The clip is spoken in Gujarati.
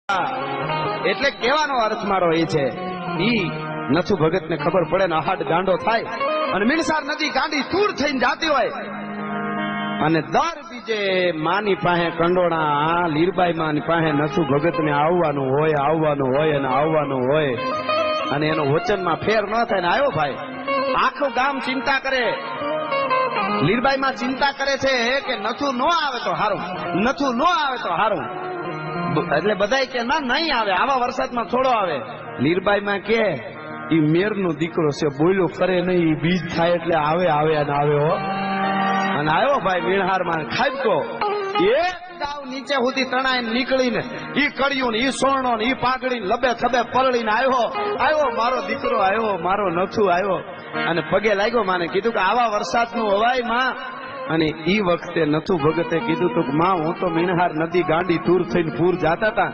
એટલે કહેવાનો અર્થ મારો એ છે, ઈ નથુ ભગત ને ખબર પડે ને અહાડ ગાંડો થાય અને મીણસાર નદી ગાંડી તૂર થઈને જાતી હોય અને દર બીજે માની પાસે કંડોણા લીરબાઈ માની પાસે નથુ ભગત ને આવવાનું હોય અને એનો વચનમાં ફેર ન થાય ને આવ્યો ભાઈ, આખું ગામ ચિંતા કરે, લીરબાઈ માં ચિંતા કરે છે કે નથુ ન આવે તો હારું, એટલે બધા કે ના નહીં આવે, આવા વરસાદમાં થોડો આવે. લીરબાઈ માં કે ઈ મેર નો દીકરો છે, બોલ્યો કરે નહીં, બીજ થાય એટલે આવે અને આવે હો. અને આવ્યો ભાઈ વીણહાર માં ખાબકો, એક દાવ નીચે સુધી તણાઈ નીકળીને ઈ કડિયું ને ઈ સોરણો ને ઈ પાઘડી લબે થબે પરળીને આવ્યો મારો દીકરો આવ્યો, મારો નથુ આવ્યો અને પગે લાગ્યો. માને કીધું કે આવા વરસાદનું હવાય માં. અને ઈ વખતે નથુ ભગતે કીધું તું કે માં હું તો મીણહાર નદી ગાંડી તૂર થઈને પૂર જાતા હતા,